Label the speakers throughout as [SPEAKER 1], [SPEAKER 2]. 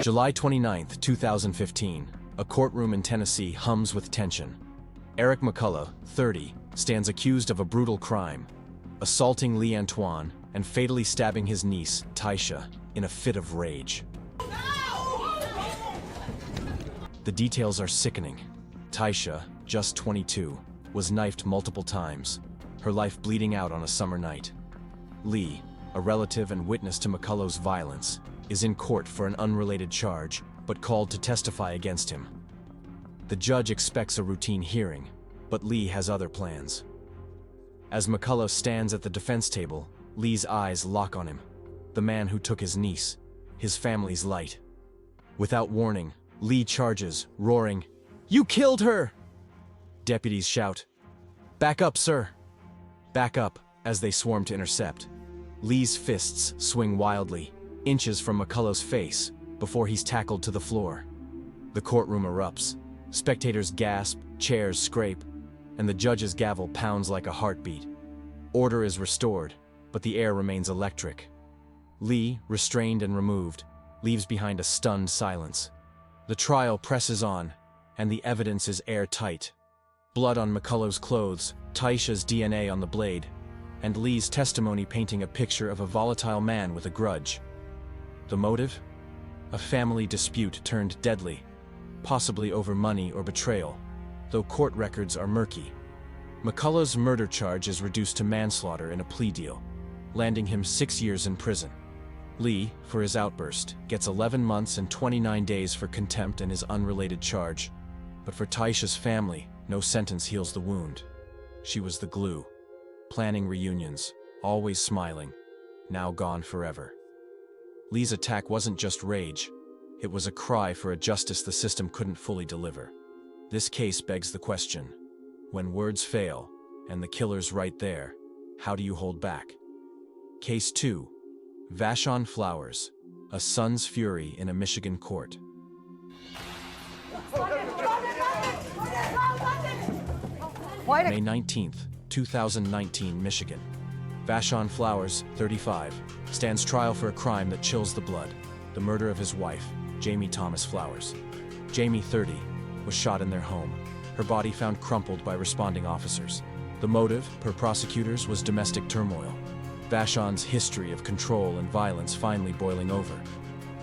[SPEAKER 1] July 29, 2015. A courtroom in Tennessee hums with tension. Eric McCullough, 30, stands accused of a brutal crime, assaulting Lee Antoine and fatally stabbing his niece, Taisha, in a fit of rage. The details are sickening. Taisha, just 22, was knifed multiple times, her life bleeding out on a summer night. Lee, a relative and witness to McCullough's violence, is in court for an unrelated charge, but called to testify against him. The judge expects a routine hearing, but Lee has other plans. As McCullough stands at the defense table, Lee's eyes lock on him, the man who took his niece, his family's light. Without warning, Lee charges, roaring, "You killed her!" Deputies shout, "Back up, sir!" Back up, as they swarm to intercept. Lee's fists swing wildly, inches from McCullough's face, before he's tackled to the floor. The courtroom erupts. Spectators gasp, chairs scrape, and the judge's gavel pounds like a heartbeat. Order is restored, but the air remains electric. Lee, restrained and removed, leaves behind a stunned silence. The trial presses on, and the evidence is airtight. Blood on McCullough's clothes, Taisha's DNA on the blade, and Lee's testimony painting a picture of a volatile man with a grudge. The motive? A family dispute turned deadly, possibly over money or betrayal, though court records are murky. McCullough's murder charge is reduced to manslaughter in a plea deal, landing him 6 years in prison. Lee, for his outburst, gets 11 months and 29 days for contempt and his unrelated charge. But for Taisha's family, no sentence heals the wound. She was the glue, planning reunions, always smiling, now gone forever. Lee's attack wasn't just rage. It was a cry for a justice the system couldn't fully deliver. This case begs the question, when words fail, and the killer's right there, how do you hold back? Case 2. Vashon Flowers, a son's fury in a Michigan court. May 19th, 2019, Michigan. Vashon Flowers, 35, stands trial for a crime that chills the blood, the murder of his wife, Jamie Thomas Flowers. Jamie, 30, was shot in their home, her body found crumpled by responding officers. The motive, per prosecutors, was domestic turmoil. Vashon's history of control and violence finally boiling over.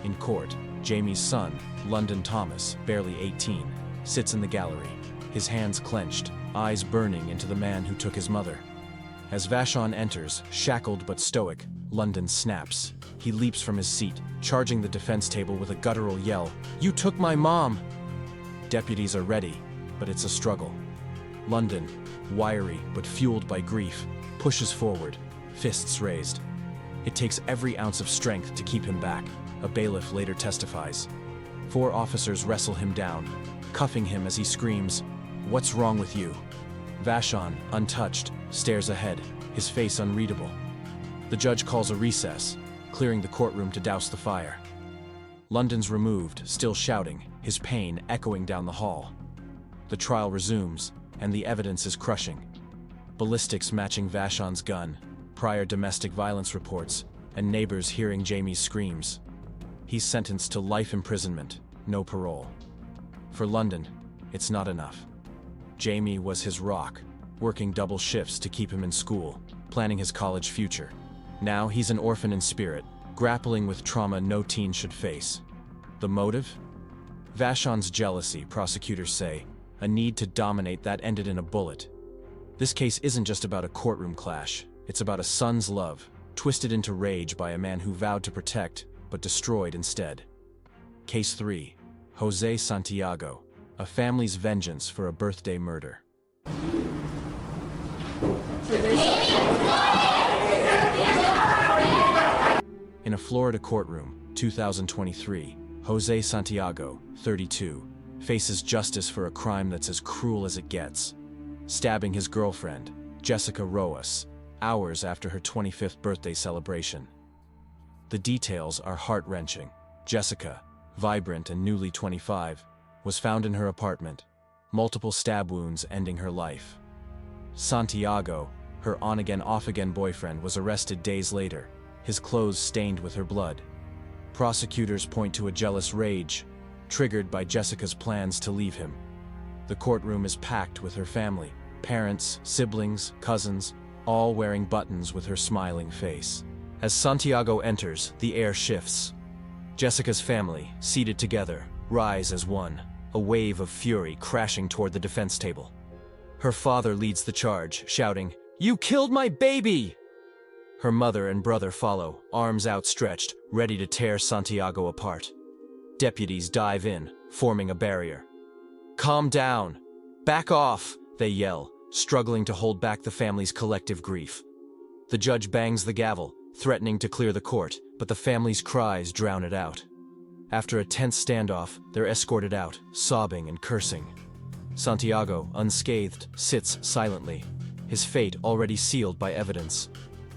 [SPEAKER 1] In court, Jamie's son, London Thomas, barely 18, sits in the gallery, his hands clenched, eyes burning into the man who took his mother. As Vashon enters, shackled but stoic, London snaps. He leaps from his seat, charging the defense table with a guttural yell, "You took my mom!" Deputies are ready, but it's a struggle. London, wiry but fueled by grief, pushes forward, fists raised. It takes every ounce of strength to keep him back, a bailiff later testifies. 4 officers wrestle him down, cuffing him as he screams, "What's wrong with you?" Vashon, untouched, stares ahead, his face unreadable. The judge calls a recess, clearing the courtroom to douse the fire. London's removed, still shouting, his pain echoing down the hall. The trial resumes, and the evidence is crushing. Ballistics matching Vashon's gun, prior domestic violence reports, and neighbors hearing Jamie's screams. He's sentenced to life imprisonment, no parole. For London, it's not enough. Jamie was his rock, working double shifts to keep him in school, planning his college future. Now he's an orphan in spirit, grappling with trauma no teen should face. The motive? Vashon's jealousy, prosecutors say, a need to dominate that ended in a bullet. This case isn't just about a courtroom clash, it's about a son's love, twisted into rage by a man who vowed to protect, but destroyed instead. Case 3. Jose Santiago, a family's vengeance for a birthday murder. In a Florida courtroom, 2023, Jose Santiago, 32, faces justice for a crime that's as cruel as it gets, stabbing his girlfriend, Jessica Roas, hours after her 25th birthday celebration. The details are heart-wrenching. Jessica, vibrant and newly 25, was found in her apartment, multiple stab wounds ending her life. Santiago, her on-again, off-again boyfriend, was arrested days later, his clothes stained with her blood. Prosecutors point to a jealous rage, triggered by Jessica's plans to leave him. The courtroom is packed with her family, parents, siblings, cousins, all wearing buttons with her smiling face. As Santiago enters, the air shifts. Jessica's family, seated together, rise as one, a wave of fury crashing toward the defense table. Her father leads the charge, shouting, "You killed my baby!" Her mother and brother follow, arms outstretched, ready to tear Santiago apart. Deputies dive in, forming a barrier. "Calm down! Back off!" they yell, struggling to hold back the family's collective grief. The judge bangs the gavel, threatening to clear the court, but the family's cries drown it out. After a tense standoff, they're escorted out, sobbing and cursing. Santiago, unscathed, sits silently, his fate already sealed by evidence.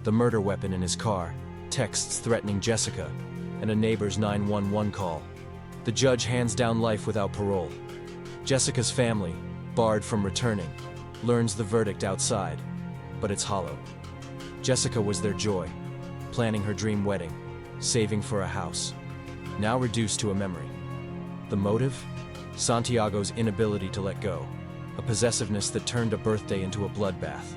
[SPEAKER 1] The murder weapon in his car, texts threatening Jessica, and a neighbor's 911 call. The judge hands down life without parole. Jessica's family, barred from returning, learns the verdict outside, but it's hollow. Jessica was their joy, planning her dream wedding, saving for a house, now reduced to a memory. The motive? Santiago's inability to let go, a possessiveness that turned a birthday into a bloodbath.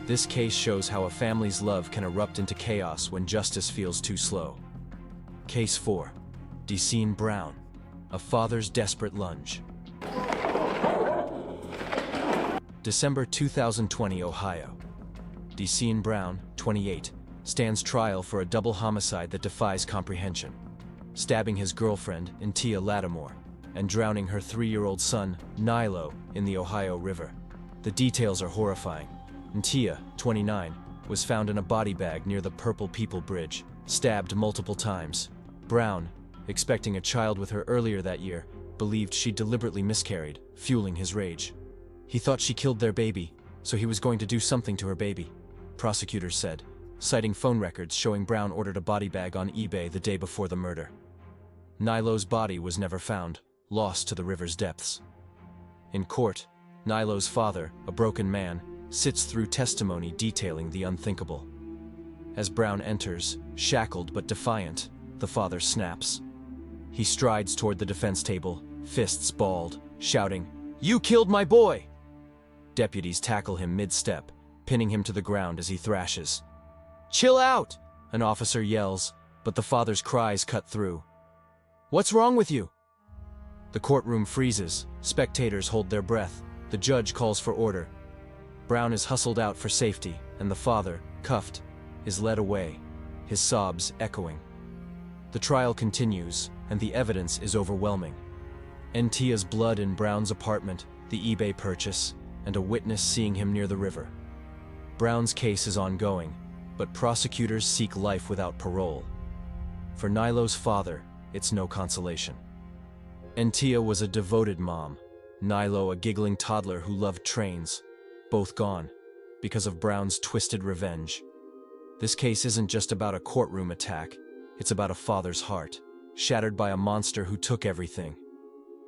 [SPEAKER 1] This case shows how a family's love can erupt into chaos when justice feels too slow. Case 4. Desean Brown, a father's desperate lunge. December 2020, Ohio. Desean Brown, 28, stands trial for a double homicide that defies comprehension, stabbing his girlfriend, Intia Lattimore, and drowning her 3-year-old son, Nilo, in the Ohio River. The details are horrifying. Intia, 29, was found in a body bag near the Purple People Bridge, stabbed multiple times. Brown, expecting a child with her earlier that year, believed she deliberately miscarried, fueling his rage. He thought she killed their baby, so he was going to do something to her baby, prosecutors said, citing phone records showing Brown ordered a body bag on eBay the day before the murder. Nilo's body was never found, lost to the river's depths. In court, Nilo's father, a broken man, sits through testimony detailing the unthinkable. As Brown enters, shackled but defiant, the father snaps. He strides toward the defense table, fists balled, shouting, "You killed my boy!" Deputies tackle him mid-step, pinning him to the ground as he thrashes. "Chill out!" an officer yells, but the father's cries cut through. "What's wrong with you?" The courtroom freezes, spectators hold their breath, the judge calls for order. Brown is hustled out for safety, and the father, cuffed, is led away, his sobs echoing. The trial continues, and the evidence is overwhelming. Intia's blood in Brown's apartment, the eBay purchase, and a witness seeing him near the river. Brown's case is ongoing, but prosecutors seek life without parole. For Nilo's father, it's no consolation. Intia was a devoted mom, Nilo a giggling toddler who loved trains, both gone, because of Brown's twisted revenge. This case isn't just about a courtroom attack, it's about a father's heart, shattered by a monster who took everything.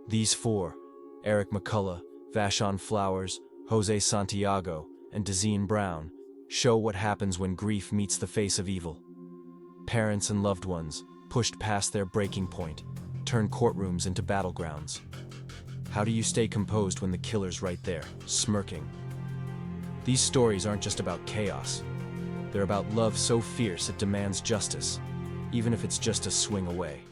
[SPEAKER 1] These 4, Eric McCullough, Vashon Flowers, Jose Santiago, and Desean Brown, show what happens when grief meets the face of evil. Parents and loved ones, pushed past their breaking point, turn courtrooms into battlegrounds. How do you stay composed when the killer's right there, smirking? These stories aren't just about chaos. They're about love so fierce it demands justice, even if it's just a swing away.